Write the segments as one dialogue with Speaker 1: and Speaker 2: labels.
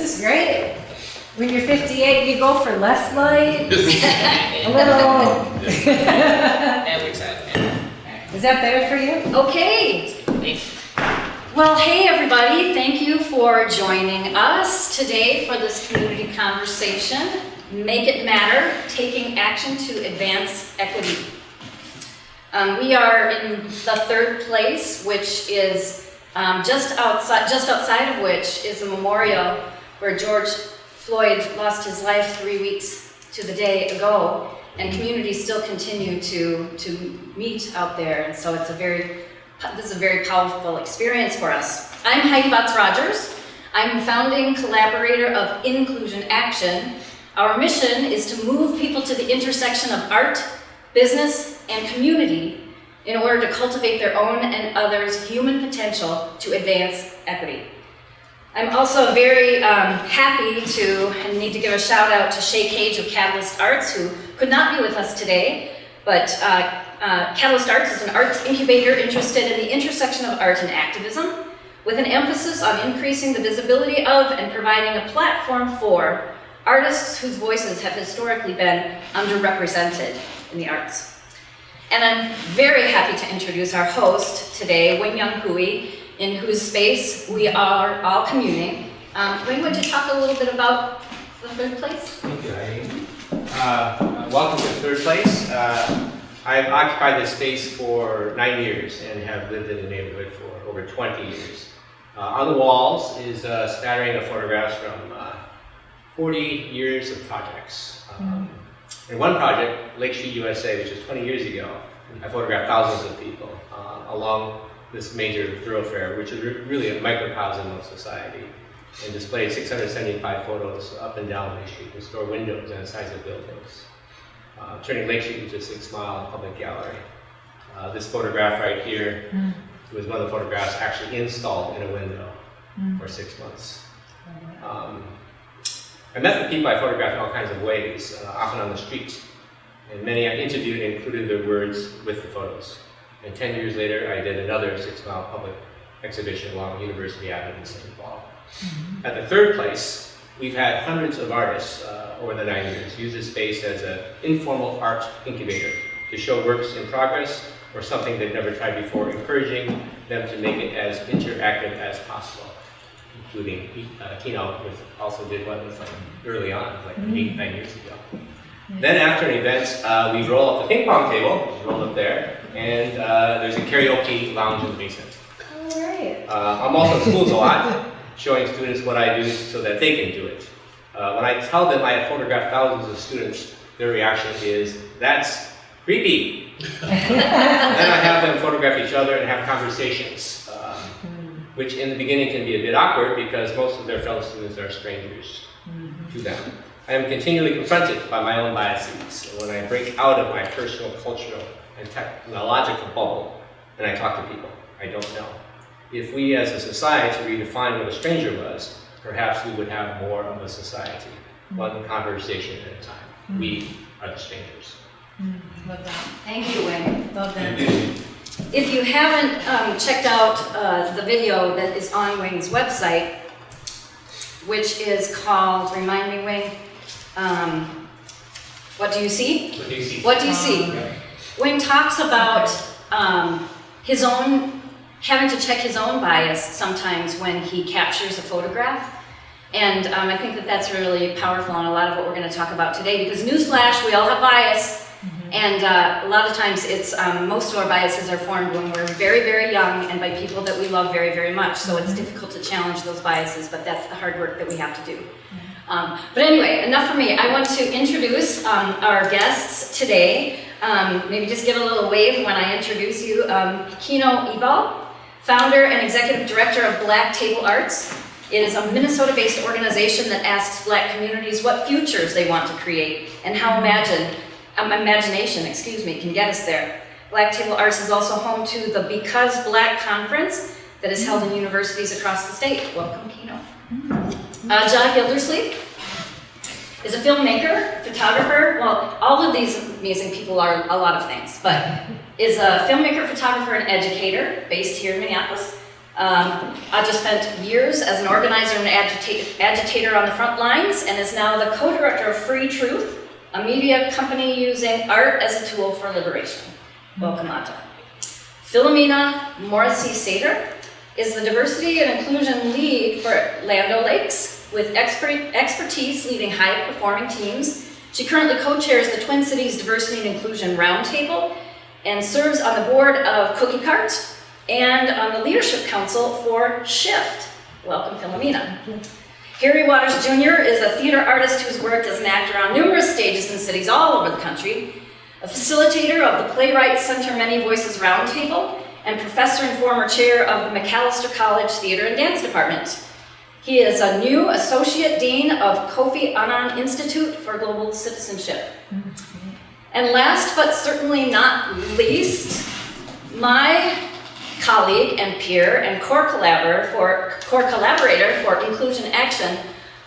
Speaker 1: is great. When you're 58, you go for less light, a little.
Speaker 2: That works out.
Speaker 1: Is that better for you?
Speaker 3: Okay. Well, hey everybody, thank you for joining us today for this community conversation, Make It Matter, Taking Action to Advance Equity. We are in the third place, which is just outside of which is a memorial where George Floyd lost his life 3 weeks to the day ago, and communities still continue to meet out there, and so this is a very powerful experience for us. I'm Heidi Rogers. I'm the founding collaborator of Inclusion Action. Our mission is to move people to the intersection of art, business, and community in order to cultivate their own and others' human potential to advance equity. I'm also very happy and need to give a shout out to Shay Cage of Catalyst Arts, who could not be with us today, but Catalyst Arts is an arts incubator interested in the intersection of art and activism, with an emphasis on increasing the visibility of and providing a platform for artists whose voices have historically been underrepresented in the arts. And I'm very happy to introduce our host today, Wing-Young Hui, in whose space we are all communing. Wing, would you talk a little bit about the third place?
Speaker 4: Thank you, Heidi. Welcome to Third Place. I've occupied this space for 9 years and have lived in the neighborhood for over 20 years. On the walls is a smattering of photographs from 40 years of projects. In one project, Lake Street, USA, which was 20 years ago, I photographed thousands of people along this major thoroughfare, which is really a microcosm of society, and displayed 675 photos up and down Lake Street with store windows and the sides of buildings, turning Lake Street into a 6-mile public gallery. This photograph right here was one of the photographs actually installed in a window for 6 months. I met the people I photographed in all kinds of ways, often on the street, and many I interviewed included their words with the photos. And 10 years later, I did another 6-mile public exhibition along University Avenue in St. Paul. At the third place, we've had hundreds of artists over the 9 years use this space as an informal art incubator to show works in progress or something they've never tried before, encouraging them to make it as interactive as possible, including Keno, which also did one with early on, like 8-9 years ago. Then after an event, we roll up the ping pong table, which is rolled up there, and there's a karaoke lounge in the basement.
Speaker 1: All right.
Speaker 4: I'm also in schools a lot, showing students what I do so that they can do it. When I tell them I have photographed thousands of students, their reaction is, "That's creepy." Then I have them photograph each other and have conversations, which in the beginning can be a bit awkward because most of their fellow students are strangers to them. I am continually confronted by my own biases when I break out of my personal, cultural, and technological bubble and I talk to people I don't know. If we as a society redefine what a stranger was, perhaps we would have more of a society, one conversation at a time. We are the strangers.
Speaker 1: Love that.
Speaker 3: Thank you, Wing.
Speaker 1: Love that.
Speaker 3: If you haven't checked out the video that is on Wing's website, which is called, remind me, Wing, What Do You See?
Speaker 4: What do you see?
Speaker 3: What do you see? Wing talks about his own, having to check his own bias sometimes when he captures a photograph. And I think that that's really powerful and a lot of what we're going to talk about today, because newsflash, we all have bias. And a lot of times it's, most of our biases are formed when we're very, very young and by people that we love very, very much. So it's difficult to challenge those biases, but that's the hard work that we have to do. But anyway, enough for me. I want to introduce our guests today. Maybe just give a little wave when I introduce you. Keno Evol, founder and executive director of Black Table Arts. It is a Minnesota-based organization that asks Black communities what futures they want to create and how imagination can get us there. Black Table Arts is also home to the Because Black conference that is held in universities across the state. Welcome, Keno. Adja Gildersleve is a filmmaker, photographer. Well, all of these amazing people are a lot of things, but is a filmmaker, photographer, and educator based here in Minneapolis. Adja spent years as an organizer and agitator on the front lines and is now the co-director of Free Truth, a media company using art as a tool for liberation. Welcome, Adja. Philomena Satre is the diversity and inclusion lead for Land O'Lakes with expertise leading high-performing teams. She currently co-chairs the Twin Cities Diversity and Inclusion Roundtable and serves on the board of Cookie Cart and on the Leadership Council for SHIFT. Welcome, Philomena. Harry Waters Jr. is a theater artist who's worked as an actor on numerous stages in cities all over the country, a facilitator of the Playwrights Center Many Voices Roundtable, and professor and former chair of the McAllister College Theater and Dance Department. He is a new Associate Dean of Kofi Annan Institute for Global Citizenship. And last but certainly not least, my colleague and peer and core collaborator for Inclusion Action,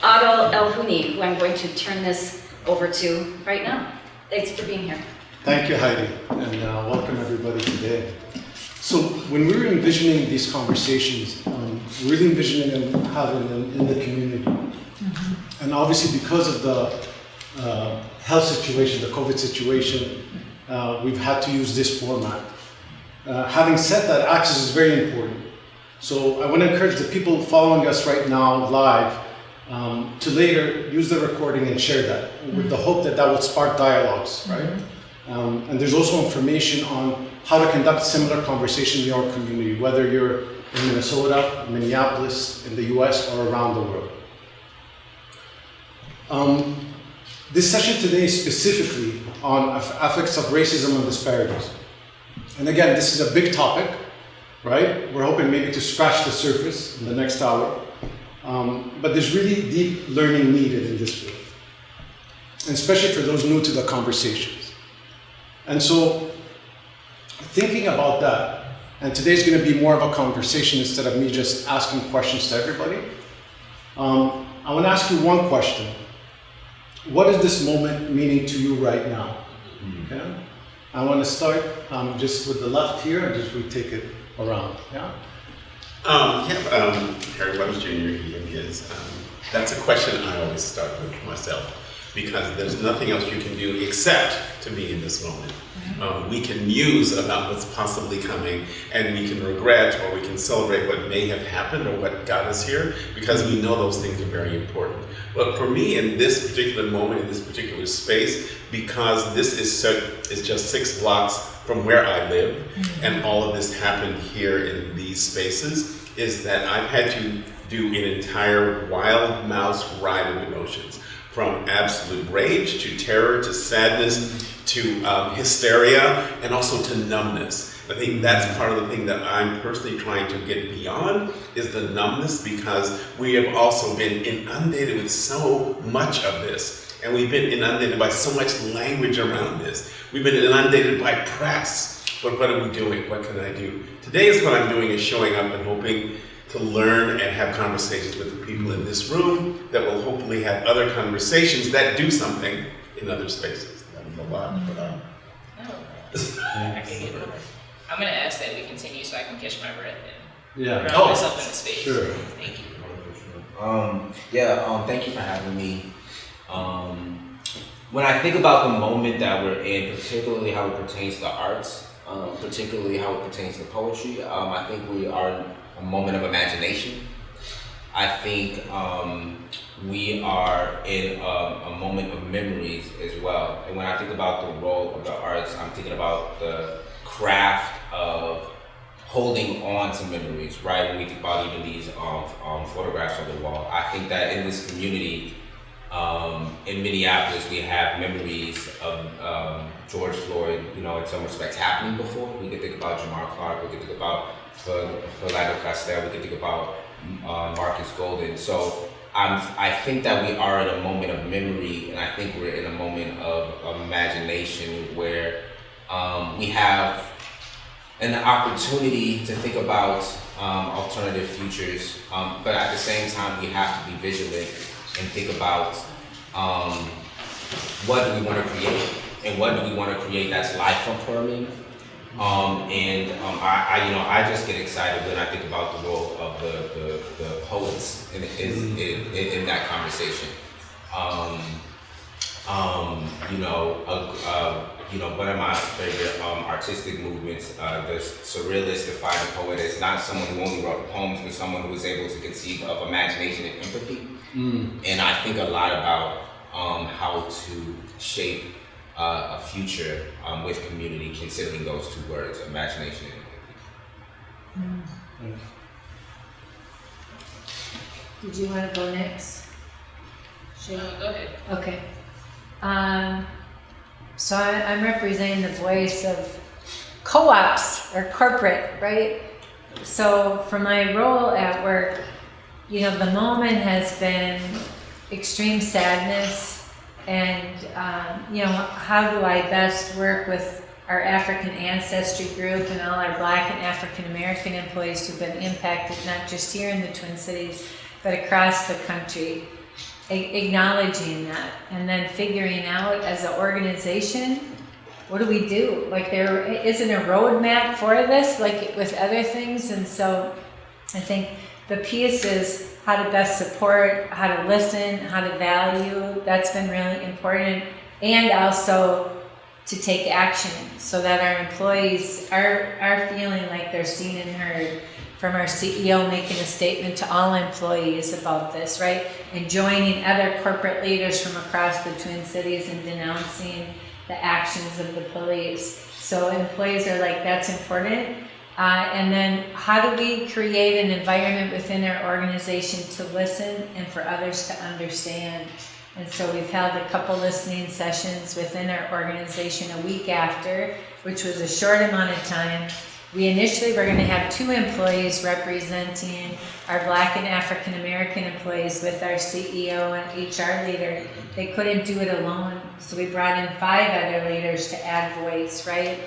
Speaker 3: Adel El-Huni, who I'm going to turn this over to right now. Thanks for being here.
Speaker 5: Thank you, Heidi, and welcome everybody today. So when we were envisioning these conversations, we really envisioning them having them in the community. And obviously because of the health situation, the COVID situation, we've had to use this format. Having said that, access is very important. So I want to encourage the people following us right now live to later use the recording and share that with the hope that that will spark dialogues, right? And there's also information on how to conduct similar conversation in your community, whether you're in Minnesota, Minneapolis, in the US, or around the world. This session today is specifically on effects of racism and disparities. And again, this is a big topic, right? We're hoping maybe to scratch the surface in the next hour. But there's really deep learning needed in this field, and especially for those new to the conversations. And so, thinking about that, and today's going to be more of a conversation instead of me just asking questions to everybody. I want to ask you one question. What is this moment meaning to you right now? Okay? I want to start just with the left here and just we take it around. Yeah?
Speaker 6: Harry Waters Jr., he and his. That's a question I always start with myself, because there's nothing else you can do except to be in this moment. We can muse about what's possibly coming, and we can regret or we can celebrate what may have happened or what got us here, because we know those things are very important. But for me, in this particular moment, in this particular space, because this is just 6 blocks from where I live, and all of this happened here in these spaces, is that I've had to do an entire wild mouse ride of emotions, from absolute rage to terror to sadness to hysteria, and also to numbness. I think that's part of the thing that I'm personally trying to get beyond, is the numbness, because we have also been inundated with so much of this, and we've been inundated by so much language around this. We've been inundated by press, but what are we doing? What can I do? Today is what I'm doing, is showing up and hoping to learn and have conversations with the people in this room that will hopefully have other conversations that do something in other spaces. That's a lot, but
Speaker 2: I can get over. I'm going to ask that we continue so I can catch my breath and
Speaker 5: Yeah.
Speaker 2: ground myself in the space.
Speaker 5: Sure.
Speaker 2: Thank you.
Speaker 7: Thank you for having me. When I think about the moment that we're in, particularly how it pertains to the arts, particularly how it pertains to poetry, I think we are in a moment of imagination. I think we are in a moment of memories as well. And when I think about the role of the arts, I'm thinking about the craft of holding on to memories, right? When we think about even these photographs on the wall, I think that in this community, in Minneapolis, we have memories of George Floyd, in some respects happening before. We can think about Jamar Clark, we can think about Philomena, we can think about Marcus Golden. So I think that we are in a moment of memory, and I think we're in a moment of imagination where we have an opportunity to think about alternative futures, but at the same time we have to be vigilant and think about what do we want to create, and what do we want to create that's life affirming, I just get excited when I think about the role of the poets in that conversation. One of my favorite artistic movements, the surrealists define a poet as not someone who only wrote poems, but someone who was able to conceive of imagination and empathy. And I think a lot about how to shape a future with community, considering those two words, imagination and empathy.
Speaker 1: Did you want to go next?
Speaker 2: Go ahead.
Speaker 1: Okay. So I'm representing the voice of co-ops or corporate, right? So for my role at work, the moment has been extreme sadness and, how do I best work with our African ancestry group and all our Black and African American employees who've been impacted, not just here in the Twin Cities, but across the country. Acknowledging that and then figuring out as an organization, what do we do? Like there isn't a roadmap for this, like with other things. And so I think the piece is how to best support, how to listen, how to value. That's been really important. And also to take action so that our employees are feeling like they're seen and heard. From our CEO making a statement to all employees about this, right? And joining other corporate leaders from across the Twin Cities and denouncing the actions of the police. So employees are like, that's important. And then how do we create an environment within our organization to listen and for others to understand? And so we've held a couple listening sessions within our organization a week after, which was a short amount of time. We initially were going to have 2 employees representing our Black and African American employees with our CEO and HR leader. They couldn't do it alone, so we brought in 5 other leaders to add voice, right?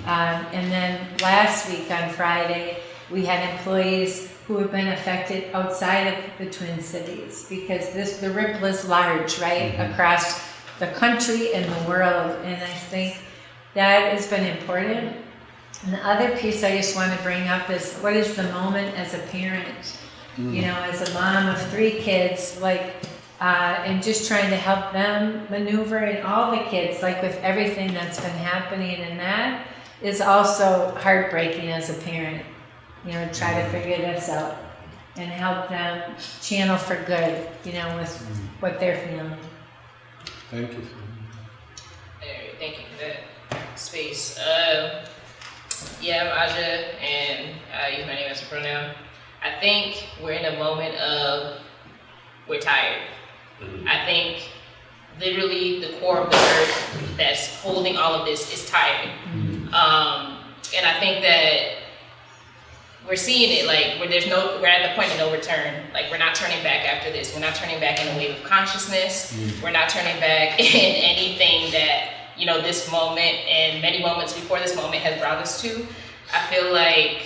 Speaker 1: And then last week on Friday, we had employees who have been affected outside of the Twin Cities because the ripple is large, right, across the country and the world. And I think that has been important. And the other piece I just want to bring up is what is the moment as a parent, as a mom of 3 kids, and just trying to help them maneuver and all the kids, like with everything that's been happening. And that is also heartbreaking as a parent, try to figure this out and help them channel for good, with what they're feeling.
Speaker 5: Thank you.
Speaker 2: Thank you for that space. I'm Adja, and I use my name as a pronoun. I think we're in a moment of we're tired. I think literally the core of the earth that's holding all of this is tired. And I think that we're seeing it we're at the point of no return. Like we're not turning back after this. We're not turning back in a wave of consciousness. We're not turning back in anything that this moment and many moments before this moment has brought us to. I feel like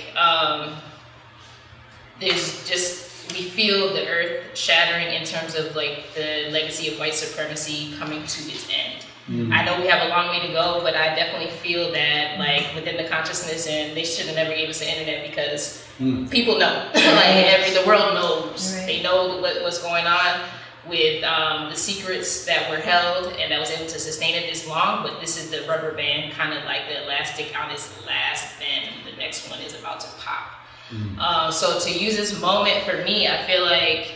Speaker 2: we feel the earth shattering in terms of the legacy of white supremacy coming to its end. I know we have a long way to go, but I definitely feel that within the consciousness, and they should have never gave us the internet because people know, the world knows. Right. They know what's going on with the secrets that were held and that was able to sustain it this long, but this is the rubber band, kind of like the elastic on its last bend. The next one is about to pop. So to use this moment for me, I feel like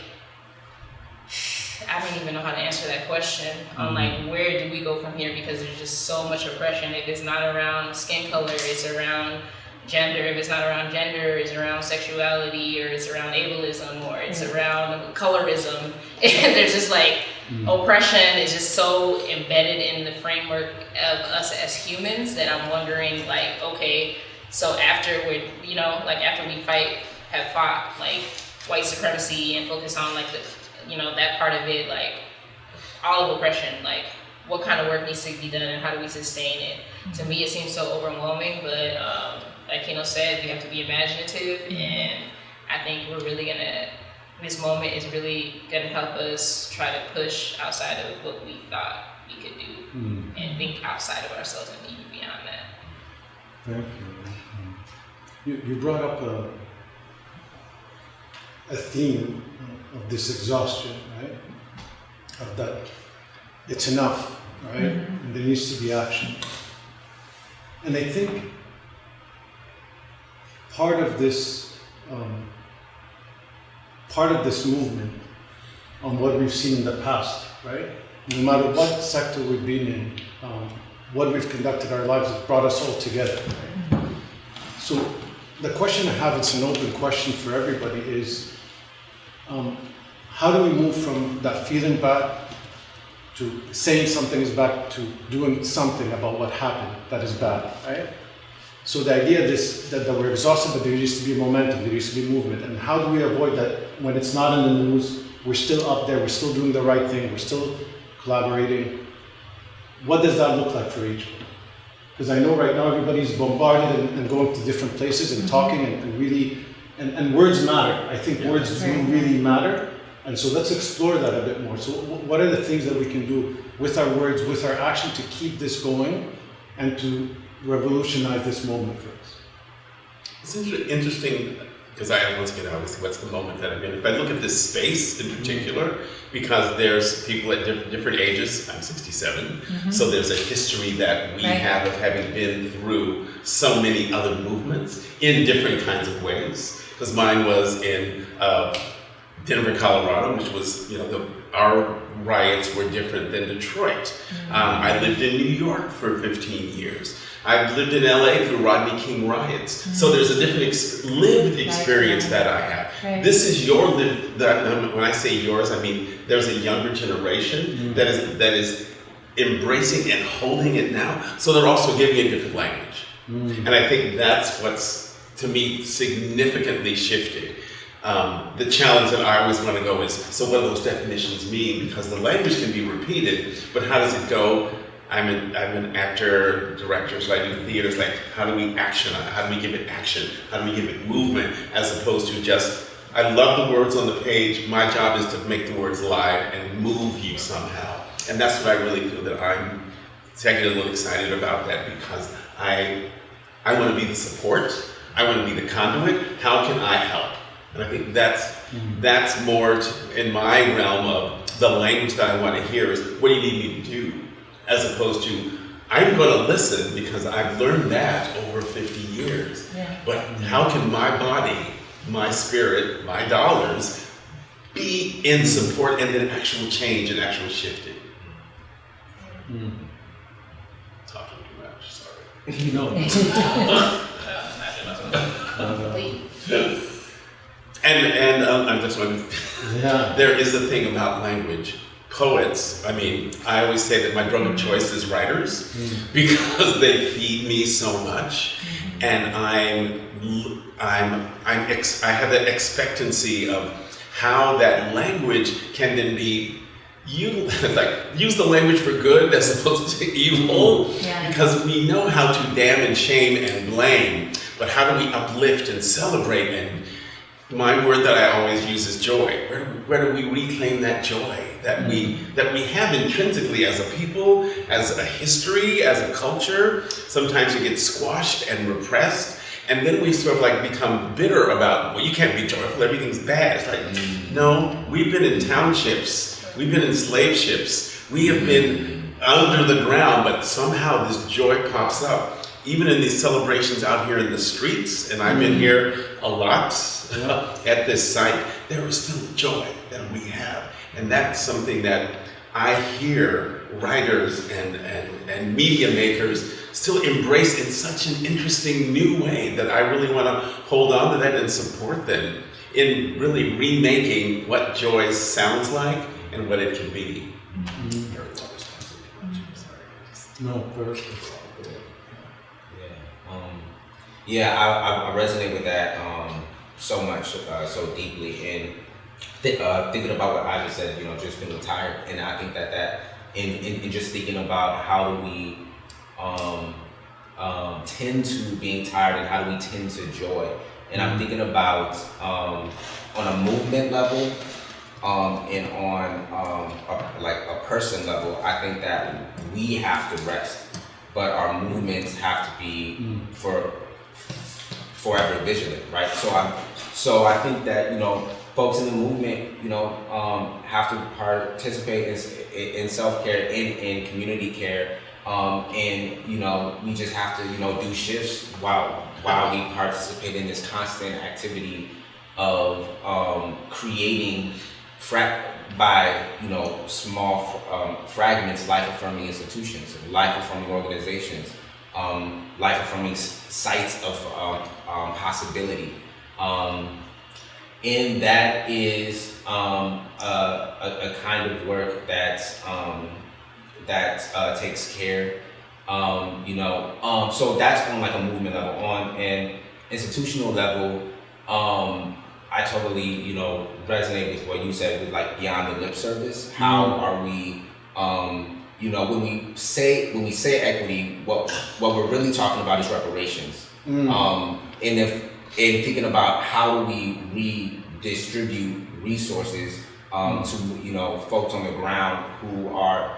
Speaker 2: I don't even know how to answer that question on where do we go from here, because there's just so much oppression. If it's not around skin color, it's around gender. If it's not around gender, it's around sexuality, or it's around ableism, or it's around colorism. And there's just oppression is just so embedded in the framework of us as humans that I'm wondering okay, so after after we have fought white supremacy and focus on that part of it, all of oppression, what kind of work needs to be done and how do we sustain it? To me, it seems so overwhelming, but like Keno said, we have to be imaginative, and I think this moment is really gonna help us try to push outside of what we thought we could do and think outside of ourselves and even beyond that.
Speaker 5: Thank you. You brought up a theme of this exhaustion, right? Of that it's enough, right? And there needs to be action. And I think part of this movement on what we've seen in the past, right? No matter what sector we've been in, what we've conducted our lives has brought us all together. Right? So the question I have, it's an open question for everybody, is how do we move from that feeling bad to saying something is bad to doing something about what happened that is bad, right? So the idea that we're exhausted, but there used to be momentum, there used to be movement, and how do we avoid that when it's not in the news, we're still up there, we're still doing the right thing, we're still collaborating. What does that look like for each one? Because I know right now everybody's bombarded and going to different places and talking and really, and words matter. I think words do really matter. And so let's explore that a bit more. So what are the things that we can do with our words, with our action to keep this going and to revolutionize this moment for us?
Speaker 6: It's interesting because once again, obviously, what's the moment that I'm in? If I look at this space in particular, because there's people at different ages, I'm 67, so there's a history that we have of having been through so many other movements in different kinds of ways. Because mine was in Denver, Colorado, which was, our riots were different than Detroit. I lived in New York for 15 years. I've lived in LA through Rodney King riots. So there's a different lived experience that I have.
Speaker 1: Right.
Speaker 6: This is your lived, when I say yours, I mean there's a younger generation that is embracing and holding it now. So they're also giving a different language. And I think that's what's, to me, significantly shifted. The challenge that I always want to go is, so what do those definitions mean? Because the language can be repeated, but how does it go? I'm an actor, director, so I do theater. It's like, how do we action on it? How do we give it action? How do we give it movement? As opposed to just, I love the words on the page. My job is to make the words live and move you somehow. And that's what I really feel that I get a little excited about that, because I want to be the support. I want to be the conduit. How can I help? And I think that's more in my realm of the language that I want to hear is, what do you need me to do? As opposed to, I'm going to listen because I've learned that over 50 years. But how can my body, my spirit, my dollars be in support and then actual change and actual shifting? Talking too much, sorry. And I'm just wondering, there is a thing about language. Poets, I always say that my drug of choice is writers because they feed me so much, and I have that expectancy of how that language can then be use the language for good as opposed to evil, because we know how to damn and shame and blame, but how do we uplift and celebrate? And my word that I always use is joy. Where do we reclaim that joy that we have intrinsically as a people, as a history, as a culture? Sometimes it gets squashed and repressed, and then we sort of become bitter about, well, you can't be joyful, everything's bad. It's like, no, we've been in townships, we've been in slave ships, we have been under the ground, but somehow this joy pops up. Even in these celebrations out here in the streets, and I've been here a lot at this site, there is still joy that we have. And that's something that I hear writers and media makers still embrace in such an interesting new way that I really want to hold on to that and support them in really remaking what joy sounds like and what it can be.
Speaker 5: No, perfect.
Speaker 7: I resonate with that so much, so deeply, and thinking about what I just said, just feeling tired, and I think that in just thinking about how do we tend to being tired and how do we tend to joy, and I'm thinking about on a movement level and on a person level, I think that we have to rest. but our movements have to be forever vigilant, right? So I think that, you know, folks in the movement, you know, have to participate in self-care, in community care, and, you know, we just have to, you know, do shifts while we participate in this constant activity of creating by, you know, small fragments, life-affirming institutions, life-affirming organizations, life-affirming sites of possibility. And that is a kind of work that takes care, you know. So that's on like a movement level. On an institutional level, I totally, you know, resonate with what you said with like beyond the lip service. How are we, you know, when we say equity, what we're really talking about is reparations. And thinking about how do we redistribute resources to, you know, folks on the ground who are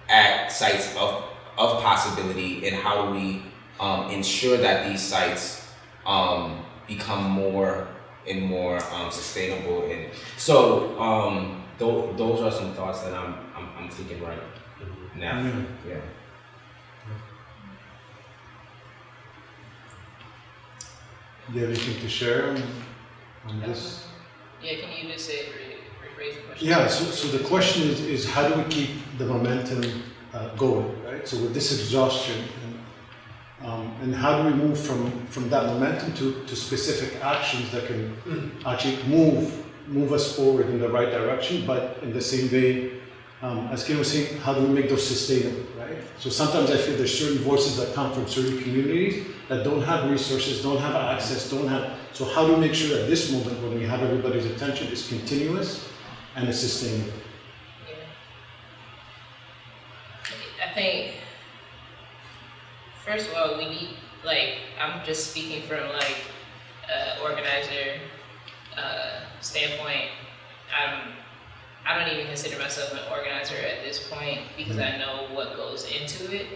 Speaker 7: at sites of possibility, and how do we ensure that these sites become more and more sustainable. And so those are some thoughts that I'm thinking right now. Yeah.
Speaker 5: Do you have anything to share on this?
Speaker 2: Yeah, can you just rephrase the question?
Speaker 5: Yeah, so the question is how do we keep the momentum going, right? So with this exhaustion, and how do we move from that momentum to specific actions that can actually move us forward in the right direction, but in the same vein, as Keno was saying, how do we make those sustainable, right? So sometimes I feel there's certain voices that come from certain communities that don't have resources, don't have access, so how do we make sure that this movement, when we have everybody's attention, is continuous and is sustainable?
Speaker 2: Yeah. I think, first of all, we need, like, I'm just speaking from like organizer standpoint. I don't even consider myself an organizer at this point because I know what goes into it.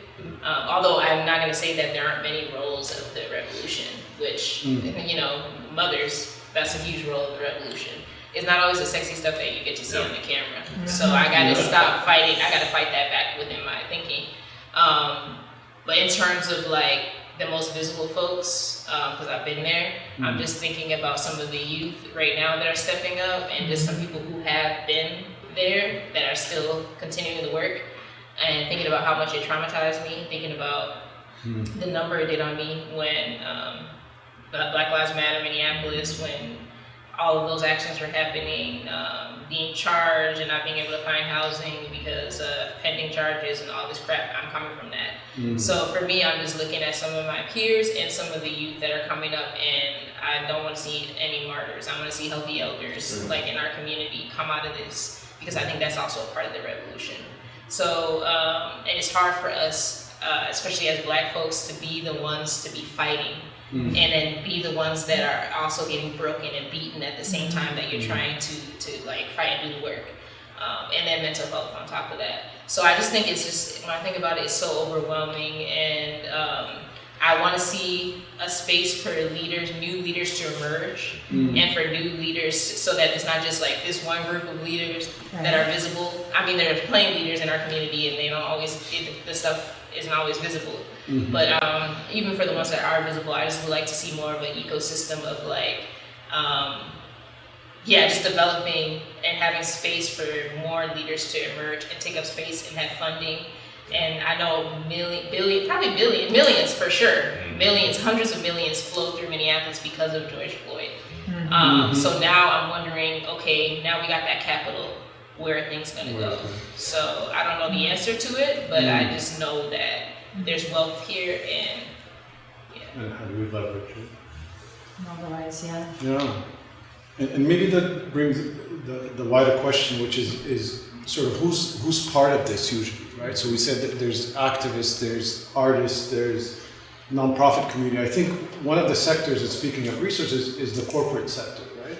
Speaker 2: Although I'm not going to say that there aren't many roles of the revolution, which, you know, mothers, that's a huge role of the revolution. It's not always the sexy stuff that you get to see on the camera. So I got to stop fighting. I got to fight that back within my thinking. But in terms of like the most visible folks, because I've been there, I'm just thinking about some of the youth right now that are stepping up, and just some people who have been there that are still continuing the work, and thinking about how much it traumatized me, thinking about the number it did on me when Black Lives Matter Minneapolis, when all of those actions were happening, being charged and not being able to find housing because pending charges and all this crap. I'm coming from that. So for me, I'm just looking at some of my peers and some of the youth that are coming up, and I don't want to see any martyrs. I want to see healthy elders like in our community come out of this, because I think that's also a part of the revolution. So, and it's hard for us, especially as Black folks, to be the ones to be fighting. And then be the ones that are also getting broken and beaten at the same time that you're trying to like fight and do the work. And then mental health on top of that. So I just think it's just, when I think about it, it's so overwhelming, and I want to see a space for leaders, new leaders to emerge, and for new leaders, so that it's not just like this one group of leaders that are visible. I mean, there are plenty of leaders in our community, and they don't always, the stuff isn't always visible. But even for the ones that are visible, I just would like to see more of an ecosystem of like, just developing and having space for more leaders to emerge and take up space and have funding. And I know millions for sure, millions, hundreds of millions flow through Minneapolis because of George Floyd. So now I'm wondering, okay, now we got that capital, where are things gonna go? So I don't know the answer to it, but I just know that there's wealth here, and
Speaker 5: And how do we leverage it?
Speaker 1: Mobilize,
Speaker 5: Yeah. And maybe that brings the wider question, which is sort of who's part of this usually, right? So we said that there's activists, there's artists, there's nonprofit community. I think one of the sectors, and speaking of resources, is the corporate sector, right?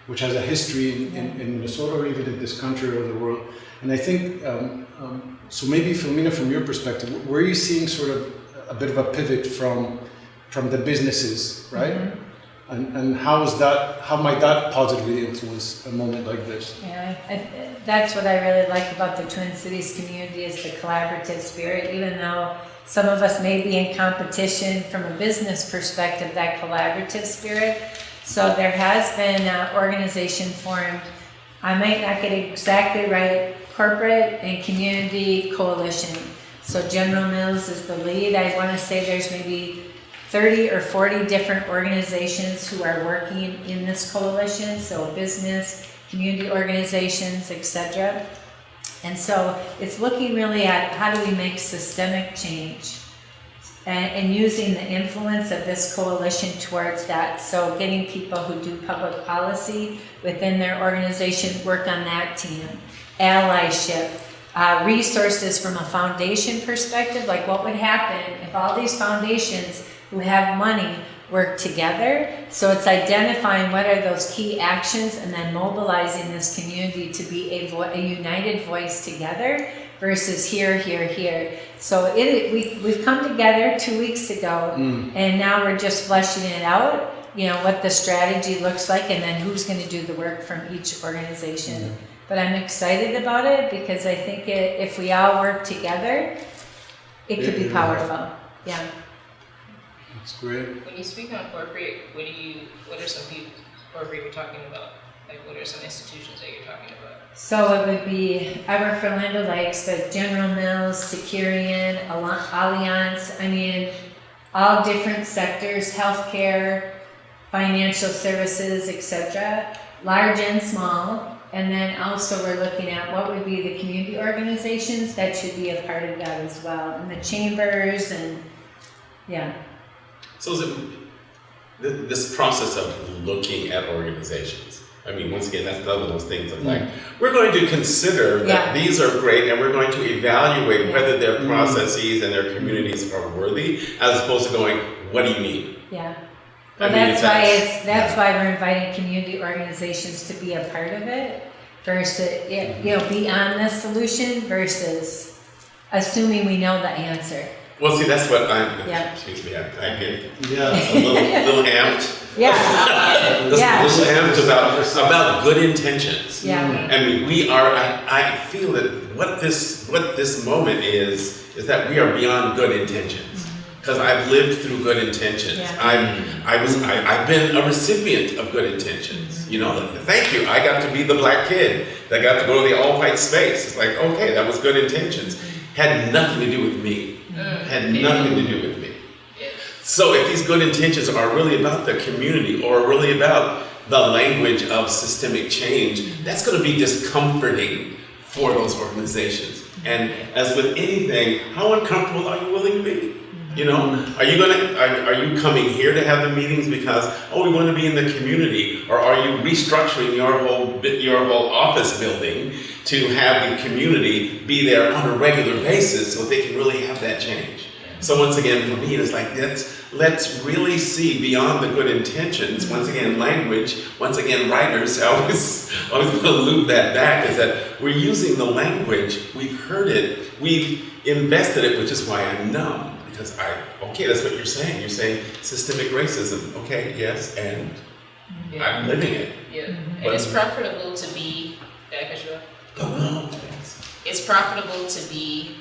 Speaker 5: Which has a history in Minnesota, or even in this country or the world. And I think, so maybe Philomena, from your perspective, where are you seeing sort of a bit of a pivot from the businesses, right? Mm-hmm. And how might that positively influence a moment like this?
Speaker 1: Yeah, that's what I really like about the Twin Cities community is the collaborative spirit. Even though some of us may be in competition from a business perspective, that collaborative spirit. So there has been an organization formed, I might not get it exactly right, Corporate and Community Coalition. So General Mills is the lead. I want to say there's maybe 30 or 40 different organizations who are working in this coalition, so business, community organizations, etc. And so it's looking really at how do we make systemic change and using the influence of this coalition towards that. So getting people who do public policy within their organization work on that team, allyship, resources from a foundation perspective, like what would happen if all these foundations who have money work together. So it's identifying what are those key actions and then mobilizing this community to be a united voice together versus here. So we've come together 2 weeks ago and now we're just fleshing it out, what the strategy looks like and then who's going to do the work from each organization. But I'm excited about it because I think if we all work together, it could be powerful. Yeah.
Speaker 5: That's great.
Speaker 2: When you speak on corporate, what are some people corporate you're talking about? Like, what are some institutions that you're talking about?
Speaker 1: So it would be, I work for Land O'Lakes, but General Mills, Securian, Allianz, all different sectors, healthcare, financial services, etc., large and small. And then also we're looking at what would be the community organizations that should be a part of that as well, and the chambers and, yeah.
Speaker 6: So is it this process of looking at organizations? Once again, that's another of those things of like, we're going to consider that these are great and we're going to evaluate whether their processes and their communities are worthy, as opposed to going, what do you mean?
Speaker 1: Yeah. Well, that's why we're inviting community organizations to be a part of it versus, be on the solution versus assuming we know the answer.
Speaker 6: Well, see, that's what excuse me, I get a little amped.
Speaker 1: Yeah.
Speaker 6: A little amped about good intentions.
Speaker 1: Yeah.
Speaker 6: I feel that what this moment is that we are beyond good intentions. Because I've lived through good intentions.
Speaker 1: Yeah.
Speaker 6: I've been a recipient of good intentions. Thank you. I got to be the black kid that got to go to the all-white space. It's like, okay, that was good intentions. Had nothing to do with me. Had nothing to do with me. So if these good intentions are really about the community or really about the language of systemic change, that's going to be discomforting for those organizations. And as with anything, how uncomfortable are you willing to be? Are you coming here to have the meetings because, we want to be in the community, or are you restructuring your whole office building to have the community be there on a regular basis so they can really have that change? So once again, for me, it's like, let's really see beyond the good intentions. Once again, language, once again, writers, I always want to loop that back, is that we're using the language, we've heard it, we've invested it, which is why I'm numb. Because that's what you're saying. You're saying systemic racism. Okay, yes, and I'm living it.
Speaker 2: Yeah, and it's profitable to be, did I cut you off?
Speaker 6: No.
Speaker 2: It's profitable to be,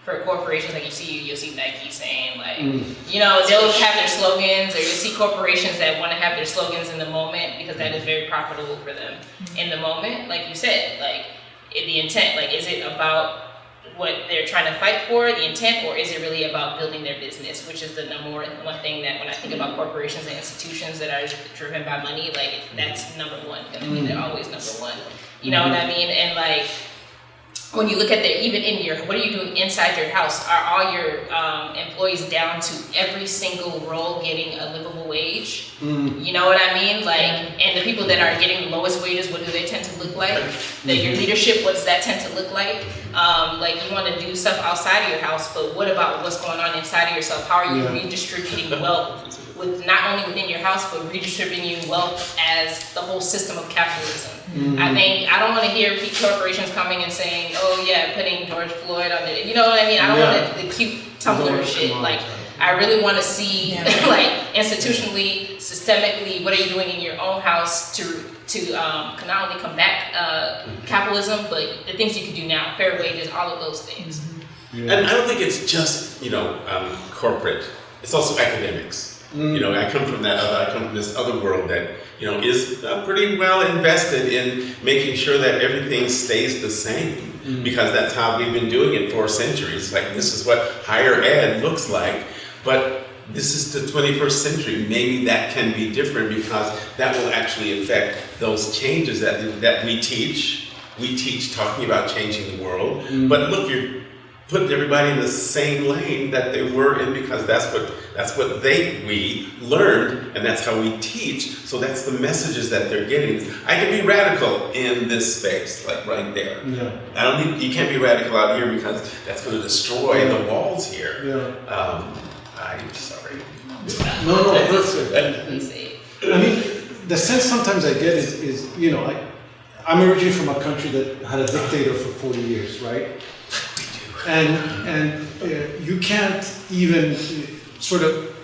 Speaker 2: for corporations, like you'll see Nike saying they'll have their slogans, or you'll see corporations that want to have their slogans in the moment because that is very profitable for them in the moment. Like you said, the intent, is it about what they're trying to fight for, the intent, or is it really about building their business, which is the number one thing that when I think about corporations and institutions that are driven by money, that's number one, they're always number one. You know what I mean? And when you look at what are you doing inside your house? Are all your employees down to every single role getting a livable wage? You know what I mean? And the people that are getting the lowest wages, what do they tend to look like? Your leadership, what does that tend to look like? You want to do stuff outside of your house, but what about what's going on inside of yourself? How are you redistributing wealth with not only within your house, but redistributing wealth as the whole system of capitalism. I don't want to hear big corporations coming and saying, oh yeah, putting George Floyd on it. You know what I mean? I don't want the cute Tumblr shit. Like, I really want to see, like, institutionally, systemically, what are you doing in your own house to not only combat capitalism, but the things you can do now, fair wages, all of those things.
Speaker 6: And I don't think it's just, corporate. It's also academics. I come from this other world that, is pretty well invested in making sure that everything stays the same, because that's how we've been doing it for centuries. Like, this is what higher ed looks like, but this is the 21st century. Maybe that can be different, because that will actually affect those changes that we teach. We teach talking about changing the world, but look, you're putting everybody in the same lane that they were in, because that's what we learned, and that's how we teach. So that's the messages that they're getting. I can be radical in this space, like right there. Yeah. You can't be radical out here, because that's going to destroy the walls here. Yeah. I'm sorry.
Speaker 5: No, perfect. I mean, the sense sometimes I get is I'm originally from a country that had a dictator for 40 years, right? And you can't even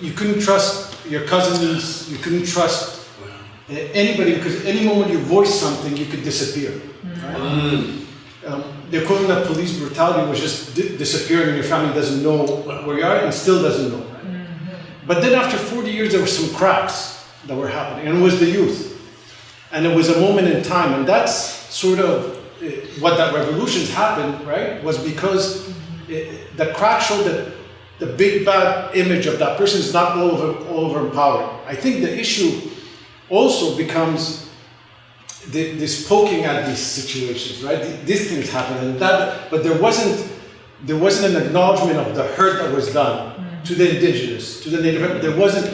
Speaker 5: you couldn't trust your cousins, you couldn't trust anybody, because any moment you voice something, you could disappear. Right? The equivalent of police brutality was just disappearing, and your family doesn't know where you are and still doesn't know. Right? But then after 40 years, there were some cracks that were happening, and it was the youth. And it was a moment in time, and that's sort of what that revolutions happened, right? Was because the crack showed that the big bad image of that person is not all over empowered. I think the issue also becomes this poking at these situations, right? These things happen, and but there wasn't an acknowledgement of the hurt that was done to the indigenous, to the native. There wasn't,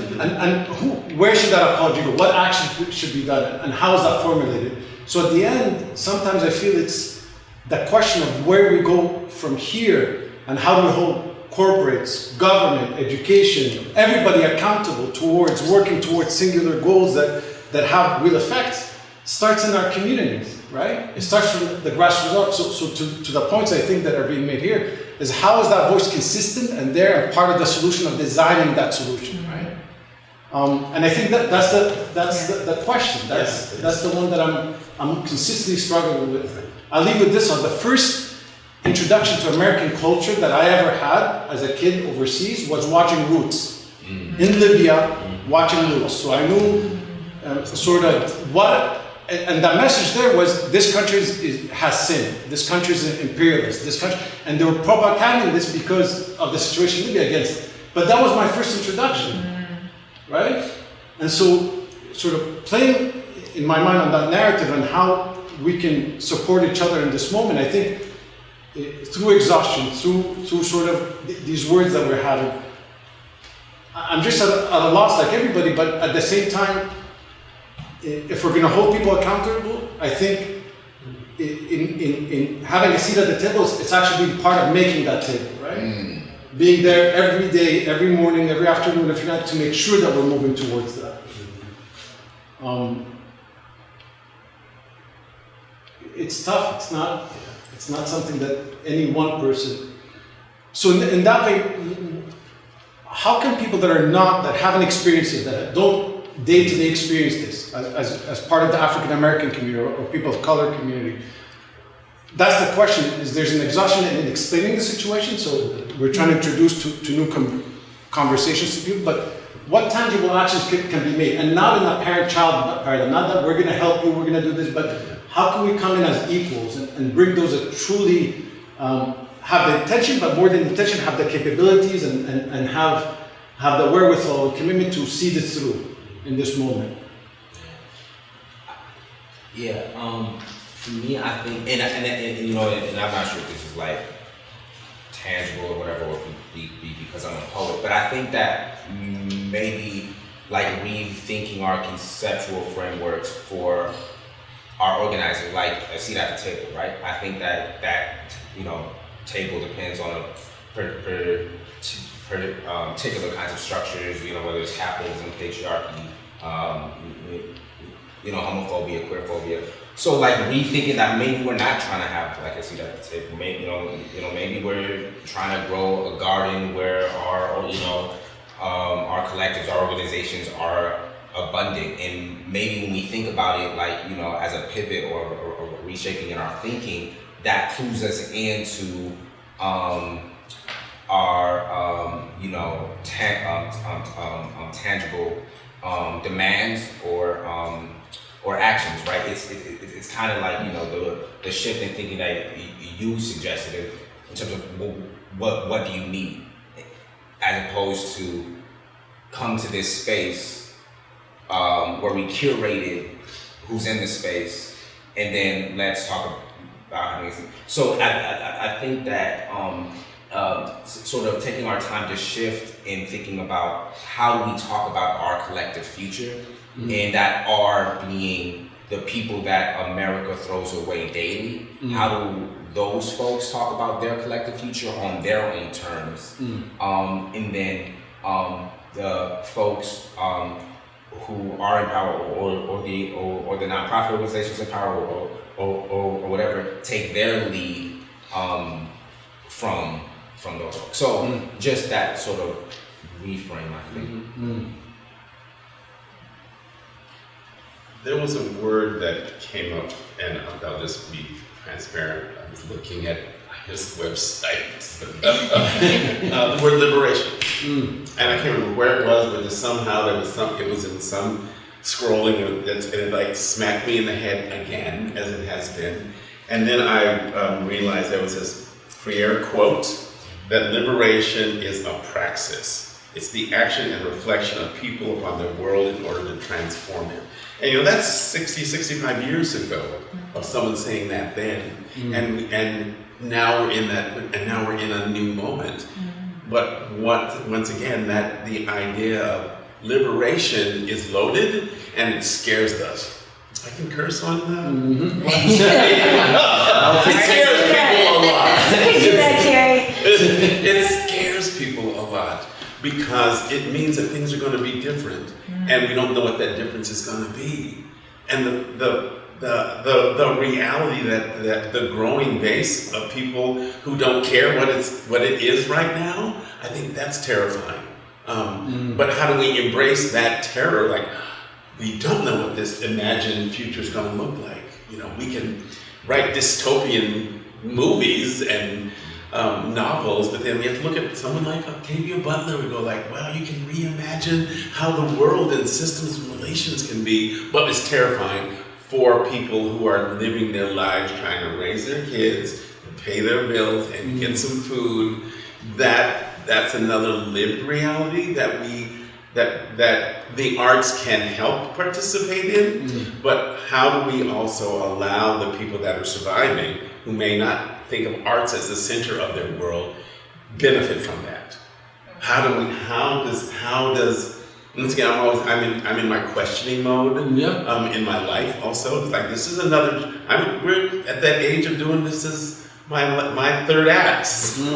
Speaker 5: where should that apology go? What action should be done, and how is that formulated? So at the end, sometimes I feel it's the question of where we go from here, and how do we hold corporates, government, education, everybody accountable towards working towards singular goals that have real effects, starts in our communities, right? It starts from the grassroots up. So to the points I think that are being made here is, how is that voice consistent and there, and part of the solution of designing that solution, right? And I think that's the question. That's the one that I'm consistently struggling with. I'll leave with this one. The first introduction to American culture that I ever had as a kid overseas was watching Roots in Libya, watching Roots. So I knew sort of what, and that message there was, this country has sinned. This country is imperialist. This country, and they were propagating this because of the situation in Libya against it. But that was my first introduction, right? And so, sort of playing in my mind on that narrative and how we can support each other in this moment, I think through exhaustion, through sort of these words that we're having. I'm just at a loss like everybody, but at the same time, if we're going to hold people accountable, I think in having a seat at the table, it's actually being part of making that table, right? Being there every day, every morning, every afternoon, if you're not, to make sure that we're moving towards that. It's tough. It's not something that any one person. So in that way, how can people that haven't experienced it, that don't day-to-day experience this as part of the African American community or people of color community? That's the question. Is there's an exhaustion in explaining the situation? So we're trying to introduce to new conversations to people, but what tangible actions can be made? And not in a parent-child paradigm, not that we're going to help you, we're going to do this, but how can we come in as equals and bring those that truly have the intention, but more than the intention, have the capabilities and have the wherewithal and commitment to see this through in this moment?
Speaker 7: Yeah, for me, I think, and I'm not sure if this is like tangible or whatever, or be because I'm a poet, but I think that maybe like rethinking our conceptual frameworks for our organizing, like a seat at the table, right? I think that table depends on particular kinds of structures, whether it's capitalism, patriarchy, homophobia, queerphobia. So like rethinking that maybe we're not trying to have like a seat at the table. Maybe maybe we're trying to grow a garden where our collectives, our organizations are abundant, and maybe when we think about it like as a pivot or reshaping in our thinking, that clues us into our tangible demands or actions, right? It's kind of like the shift in thinking that you suggested in terms of what do you need, as opposed to come to this space where we curated who's in the space, and then let's talk about anything. So I think that sort of taking our time to shift and thinking about how do we talk about our collective future, and that are being the people that America throws away daily. How do those folks talk about their collective future on their own terms? And then the folks who are in power or the nonprofit organizations in power or whatever take their lead from those folks. So just that sort of reframe, I think.
Speaker 6: There was a word that came up, and I'll just be transparent. I was looking at his website, the word liberation. And I can't remember where it was, but somehow it was in some scrolling, and it like smacked me in the head again, as it has been. And then I realized there was this Freire quote, that liberation is a praxis. It's the action and reflection of people upon their world in order to transform it. And that's 60, 65 years ago of someone saying that then. And now we're in that, and now we're in a new moment. But once again, that the idea of liberation is loaded and it scares us. I can curse on that. It scares people a lot.
Speaker 1: You can do that, Jerry.
Speaker 6: It scares people a lot because it means that things are going to be different, and we don't know what that difference is going to be. And the reality that the growing base of people who don't care what it is right now, I think that's terrifying. But how do we embrace that terror? Like, we don't know what this imagined future is going to look like. We can write dystopian movies and novels, but then we have to look at someone like Octavia Butler and go like, wow, you can reimagine how the world and systems and relations can be, but it's terrifying for people who are living their lives trying to raise their kids and pay their bills and get some food. That's another lived reality that the arts can help participate in, but how do we also allow the people that are surviving, who may not think of arts as the center of their world, benefit from that? How does once again, I'm in my questioning mode in my life also. It's like, this is we're at that age of doing this is my third act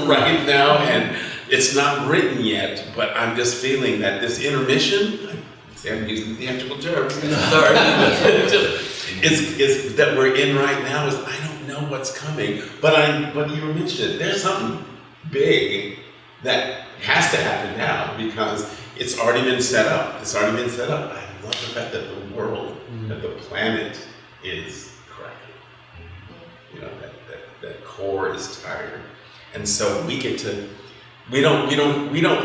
Speaker 6: right now, and it's not written yet, but I'm just feeling that this intermission, I'm using theatrical terms, sorry, is that we're in right now is, I don't know what's coming, but you mentioned it, there's something big that has to happen now because it's already been set up. I love the fact that the world, that the planet is cracking. That core is tired, and so we get to. We don't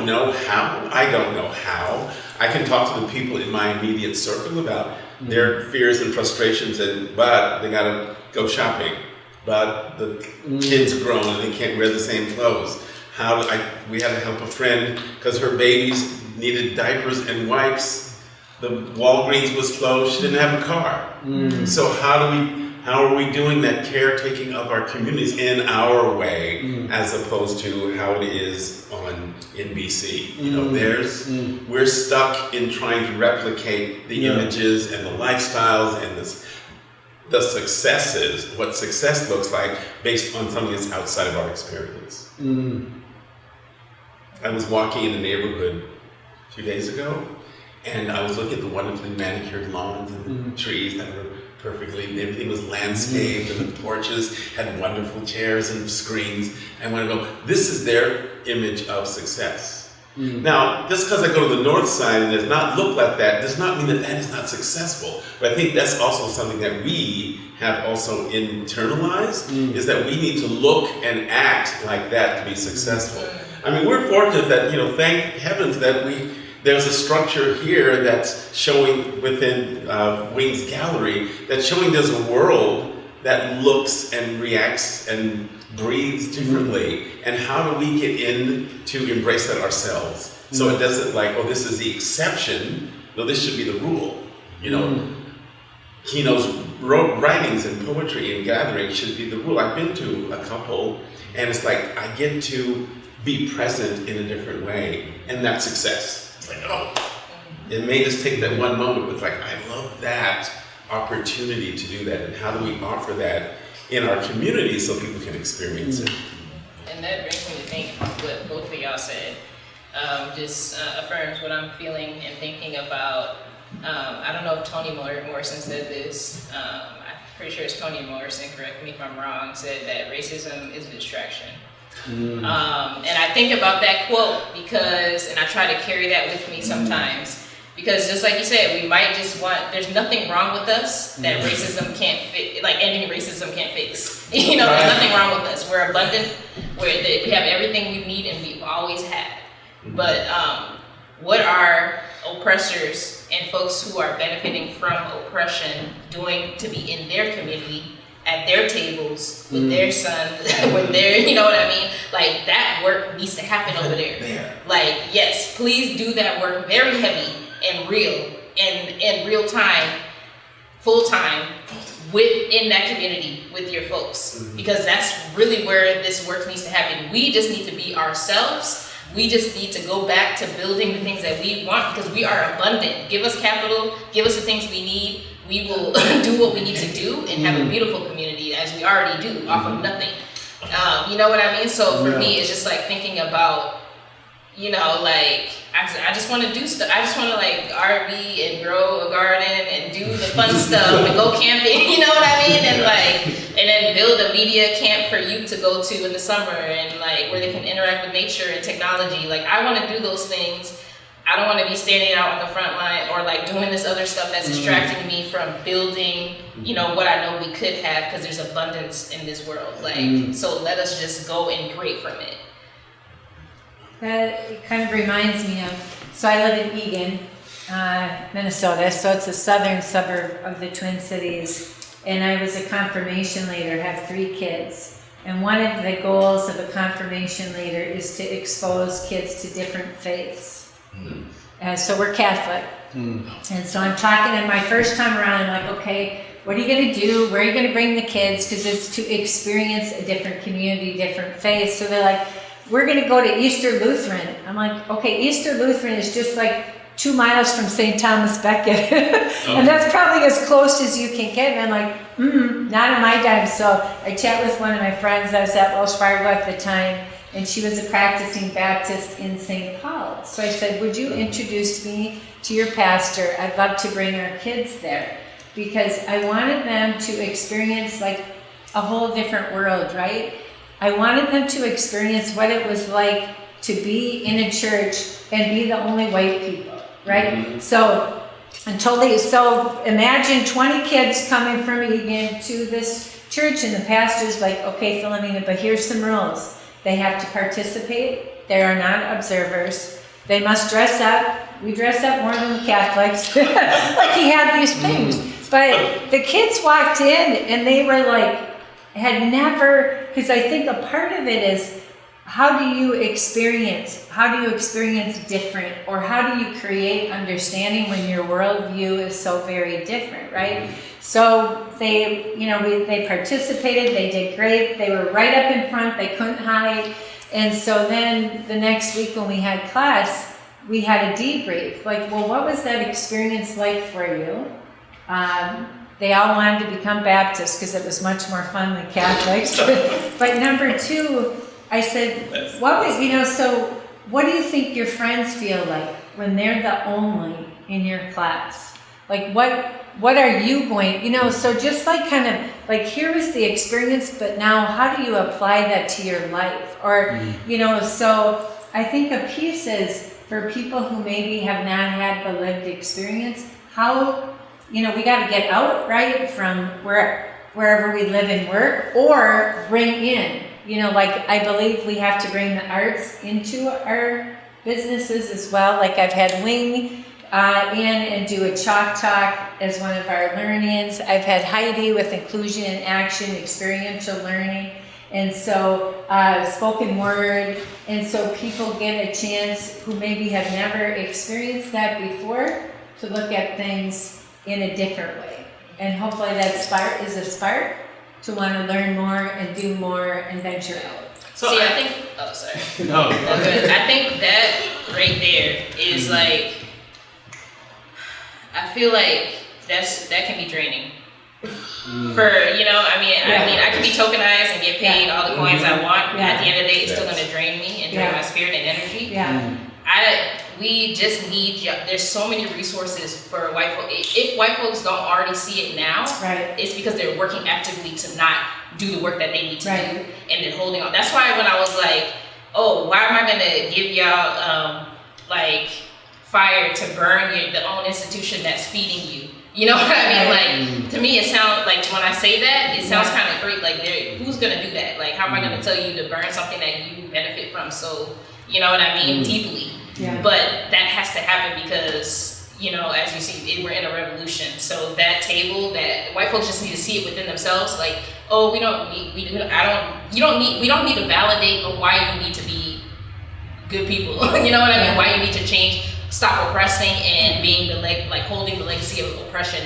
Speaker 6: know how. I don't know how. I can talk to the people in my immediate circle about their fears and frustrations, but they gotta go shopping. But the kids are grown and they can't wear the same clothes. We had to help a friend because her babies needed diapers and wipes. The Walgreens was closed. She didn't have a car. So how are we doing that caretaking of our communities in our way, as opposed to how it is on NBC? We're stuck in trying to replicate the images and the lifestyles and the successes, what success looks like based on something that's outside of our experience. I was walking in the neighborhood a few days ago, and I was looking at the wonderfully manicured lawns and the trees that were everything was landscaped, and the porches had wonderful chairs and screens. And when I go, this is their image of success. Now, just because I go to the north side and does not look like that, does not mean that that is not successful. But I think that's also something that we have also internalized, is that we need to look and act like that to be successful. I mean, we're fortunate that, thank heavens that there's a structure here that's showing within Wing's Gallery, that's showing there's a world that looks and reacts and breathes differently. And how do we get in to embrace that ourselves? So it doesn't this is the exception. No, this should be the rule. Keno's writings and poetry and gathering should be the rule. I've been to a couple, and it's like I get to be present in a different way, and that's success. It's like, it made us take that one moment with I love that opportunity to do that, and how do we offer that in our community so people can experience it?
Speaker 2: And that brings me to think what both of y'all said. Just affirms what I'm feeling and thinking about. I don't know if Toni Morrison said this. I'm pretty sure it's Toni Morrison, correct me if I'm wrong, said that racism is a distraction. And I think about that quote and I try to carry that with me sometimes, because just like you said, we might just there's nothing wrong with us that racism can't fix, ending racism can't fix. There's nothing wrong with us. We're abundant, we have everything we need and we've always had. But what are oppressors and folks who are benefiting from oppression doing to be in their community, at their tables, with their sons, with their, you know what I mean? That work needs to happen over there. Yes, please do that work very heavy and real, and in real time, full time, within that community, with your folks. Because that's really where this work needs to happen. We just need to be ourselves. We just need to go back to building the things that we want, because we are abundant. Give us capital, give us the things we need. We will do what we need to do and have a beautiful community, as we already do, off of nothing. You know what I mean? So for me, it's just thinking about, I just want to do stuff. I just want to RV and grow a garden and do the fun stuff and go camping. You know what I mean? And then build a media camp for youth to go to in the summer, and where they can interact with nature and technology. I want to do those things. I don't want to be standing out on the front line or doing this other stuff that's distracting me from building, what I know we could have, because there's abundance in this world. So let us just go and create from it.
Speaker 1: That kind of reminds me of, so I live in Eagan, Minnesota, so it's a southern suburb of the Twin Cities, and I was a confirmation leader, have 3 kids. And one of the goals of a confirmation leader is to expose kids to different faiths. So we're Catholic. And so I'm talking, and my first time around, I'm okay, what are you going to do? Where are you going to bring the kids? Because it's to experience a different community, different faith. So they're we're going to go to Easter Lutheran. I'm okay, Easter Lutheran is just 2 miles from St. Thomas Becket. And that's probably as close as you can get. And I'm not on my dime. So I chat with one of my friends. I was at Wells Fargo at the time, and she was a practicing Baptist in St. Paul. So I said, would you introduce me to your pastor? I'd love to bring our kids there, because I wanted them to experience a whole different world, right? I wanted them to experience what it was like to be in a church and be the only white people, right? So imagine 20 kids coming from Egan to this church, and the pastor's okay, Philomena, but here's some rules. They have to participate. They are not observers. They must dress up. We dress up more than the Catholics. He had these things. But the kids walked in, and they were had never, because I think a part of it is, how do you experience different, or how do you create understanding when your worldview is so very different, right? So they, they participated, they did great, they were right up in front, they couldn't hide. And so then the next week when we had class, we had a debrief, what was that experience like for you? They all wanted to become Baptists because it was much more fun than Catholics. But number 2, I said, what was, so what do you think your friends feel like when they're the only in your class? Like what are you going, so just like kind of like, here is the experience, but now how do you apply that to your life? Or, so I think a piece is for people who maybe have not had the lived experience, how, we got to get out, right, from wherever we live and work, or bring in, like I believe we have to bring the arts into our businesses as well. Like I've had Wing in and do a chalk talk as one of our learnings. I've had Heidi with inclusion and action, experiential learning, and so spoken word, and so people get a chance who maybe have never experienced that before to look at things in a different way, and hopefully that spark is a spark to want to learn more and do more and venture out.
Speaker 2: So I think, sorry.
Speaker 4: No.
Speaker 2: Okay. I think that right there is like, I feel like that can be draining. For, I could be tokenized and get paid all the coins I want.
Speaker 1: Yeah.
Speaker 2: At the end of the day, it's still going to drain me and drain my spirit and energy.
Speaker 1: Yeah.
Speaker 2: We just need, there's so many resources for white folks. If white folks don't already see it now,
Speaker 1: Right.
Speaker 2: it's because they're working actively to not do the work that they need to
Speaker 1: Right.
Speaker 2: do, and then holding on. That's why when I was like, oh, why am I gonna give y'all fire to burn the own institution that's feeding you? You know what I mean? Like, to me, it sounds like when I say that, it sounds kind of great. Like, who's gonna do that? Like, how am I gonna tell you to burn something that you benefit from? So, you know what I mean? Deeply.
Speaker 1: Yeah.
Speaker 2: But that has to happen because, as you see, we're in a revolution. So that table, that white folks just need to see it within themselves. Like, oh, we don't need to validate why you need to be good people. You know what I mean? Why you need to change, stop oppressing and being holding the legacy of oppression.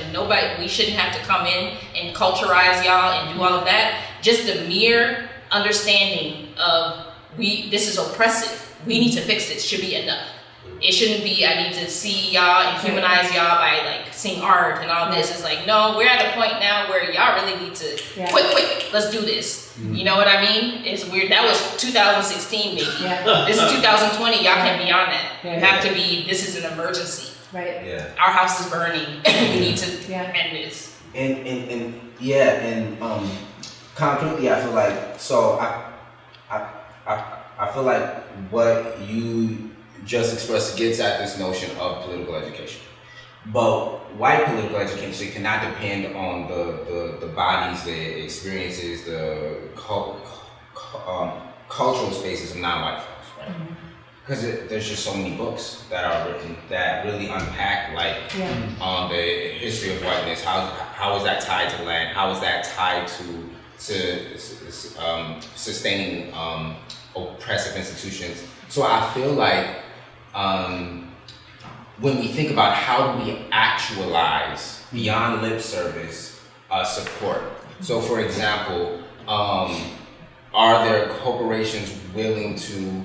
Speaker 2: We shouldn't have to come in and culturize y'all and do all of that. Just the mere understanding of this is oppressive. We need to fix this should be enough. It shouldn't be, I need to see y'all and humanize y'all by seeing art and all this. It's like, no, we're at a point now where y'all really need to, quick, let's do this. You know what I mean? It's weird. That was 2016, baby.
Speaker 1: Yeah.
Speaker 2: This is 2020, y'all can't be on that. You have to be, this is an emergency.
Speaker 1: Right.
Speaker 7: Yeah.
Speaker 2: Our house is burning. We need to end this.
Speaker 7: And concretely, I feel like, I feel like what you just expressed gets at this notion of political education. But white political education cannot depend on the bodies, the experiences, the cultural spaces of non-white folks, right? Because there's just so many books that are written that really unpack the history of whiteness. How is that tied to land? How is that tied to sustaining oppressive institutions? So I feel like when we think about how do we actualize beyond lip service support. So for example, are there corporations willing to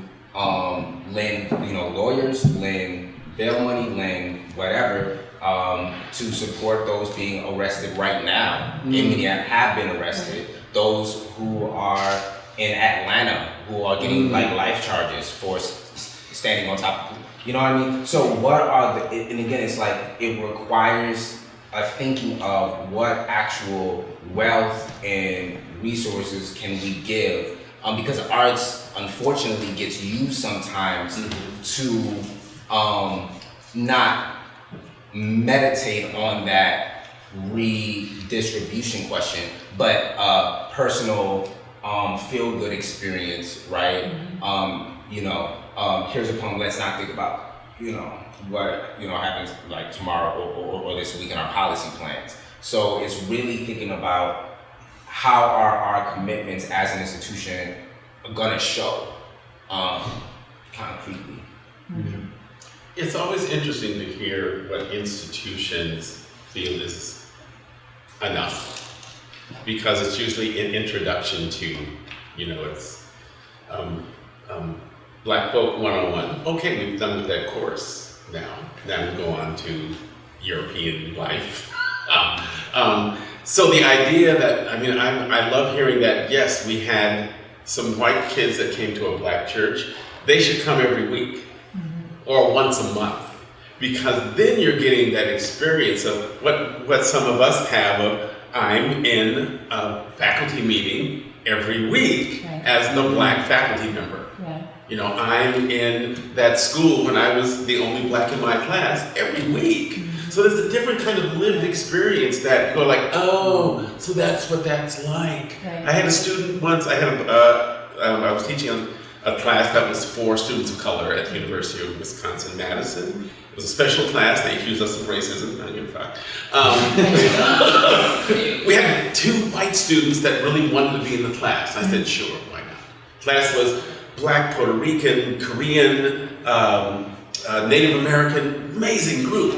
Speaker 7: lend lawyers, lend bail money, lend whatever to support those being arrested right now in Minneapolis, have been arrested, those who are in Atlanta who are getting life charges for standing on top of, you know what I mean? So what are and again, it's like, it requires a thinking of what actual wealth and resources can we give, because arts unfortunately gets used sometimes to not meditate on that redistribution question, but personal feel-good experience, right? Here's a poem, let's not think about, what, happens tomorrow or this week in our policy plans. So it's really thinking about how are our commitments as an institution gonna show concretely.
Speaker 6: It's always interesting to hear what institutions feel is enough, because it's usually an introduction to, it's Black Folk 101. Okay, we've done with that course now. Now we go on to European life. So the idea that, I love hearing that, yes, we had some white kids that came to a Black church, they should come every week or once a month. Because then you're getting that experience of what some of us have of, I'm in a faculty meeting every week as the Black faculty member.
Speaker 1: Yeah.
Speaker 6: You know, I'm in that school when I was the only Black in my class every week. So there's a different kind of lived experience that you go like, oh, so that's what that's like.
Speaker 1: Right.
Speaker 6: I had a student once, I was teaching a class that was for students of color at the University of Wisconsin-Madison. It was a special class. They accused us of racism. Not your fact. We had 2 white students that really wanted to be in the class. I said, sure, why not? Class was Black, Puerto Rican, Korean, Native American, amazing group.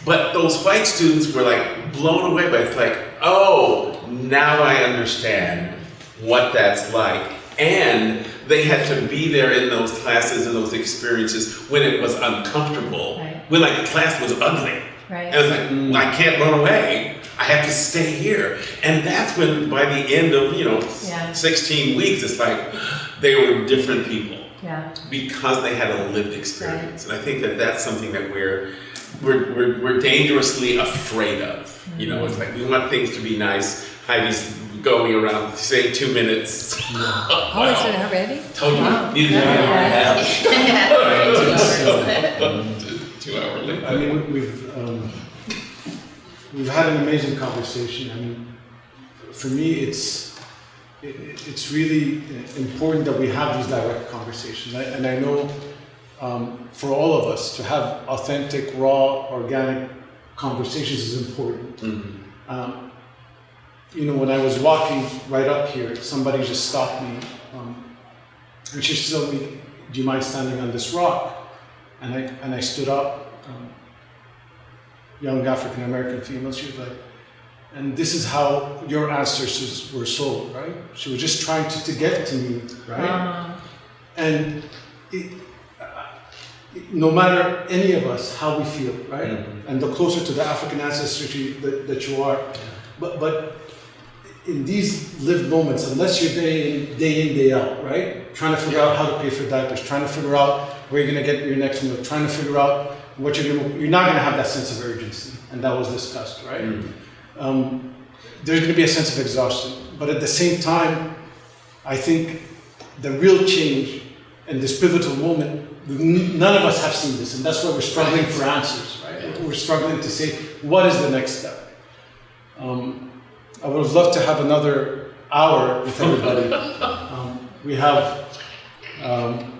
Speaker 6: But those white students were like blown away by it. It's like, oh, now I understand what that's like. And they had to be there in those classes and those experiences when it was uncomfortable, when like the class was ugly.
Speaker 1: Right.
Speaker 6: And it's like, I can't run away. I have to stay here. And that's when, by the end of 16 weeks, it's like they were different people because they had a lived experience. And I think that that's something that we're dangerously afraid of. You know, it's like we want things to be nice. Heidi's going around saying 2 minutes.
Speaker 1: Oh, is it already?
Speaker 6: Totally.
Speaker 1: Wow.
Speaker 6: Needed to be an hour and a half. 2 hour late.
Speaker 5: I mean, we've had an amazing conversation. I mean, for me, it's really important that we have these direct conversations. And I know for all of us to have authentic, raw, organic conversations is important. You know, when I was walking right up here, somebody just stopped me, and she told me, "Do you mind standing on this rock?" And I stood up. Young African American female. She was like, "And this is how your ancestors were sold, right?" She was just trying to get to me, right? And no matter any of us how we feel, right? And the closer to the African ancestry that you are, but in these lived moments, unless you're day in, day out, right? Trying to figure out how to pay for diapers, trying to figure out where you're gonna get your next meal, trying to figure out what you're not gonna have that sense of urgency, and that was discussed, right? There's gonna be a sense of exhaustion, but at the same time, I think the real change in this pivotal moment, none of us have seen this, and that's why we're struggling for answers, right? We're struggling to say, what is the next step? I would have loved to have another hour with everybody. We have,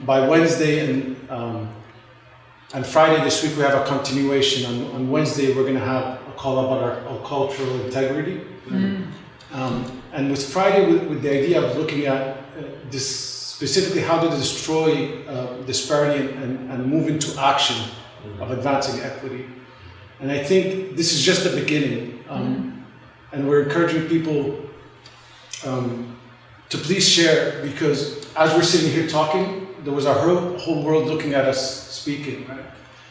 Speaker 5: by Wednesday and Friday this week, we have a continuation. On Wednesday, we're going to have a call about our cultural integrity. And with Friday, with the idea of looking at this, specifically how to destroy disparity and move into action of advancing equity. And I think this is just the beginning. And we're encouraging people to please share, because as we're sitting here talking, there was our whole world looking at us speaking, right?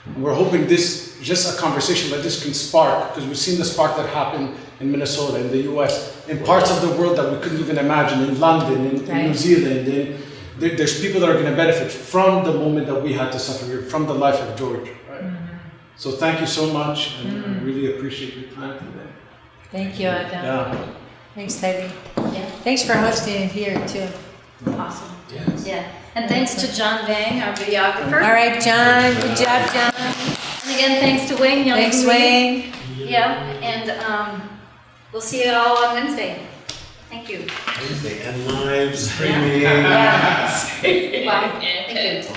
Speaker 5: And we're hoping this, just a conversation like this can spark, because we've seen the spark that happened in Minnesota, in the US, in parts of the world that we couldn't even imagine, in London, in New Zealand. There's people that are going to benefit from the moment that we had to suffer here, from the life of George, right? So thank you so much, and I really appreciate your time today.
Speaker 1: Thank you, Adel.
Speaker 5: Yeah.
Speaker 1: Thanks, Heidi.
Speaker 3: Yeah.
Speaker 1: Thanks for hosting it here, too.
Speaker 3: Awesome.
Speaker 6: Yes.
Speaker 3: Yeah. And thanks to John Vang, our videographer.
Speaker 1: All right, John. Good job, John.
Speaker 3: And again, thanks to Wayne.
Speaker 1: Thanks, Wayne.
Speaker 3: Yeah. And we'll see you all on Wednesday. Thank you.
Speaker 6: Wednesday and live streaming.
Speaker 3: Yeah. Wow. Thank you.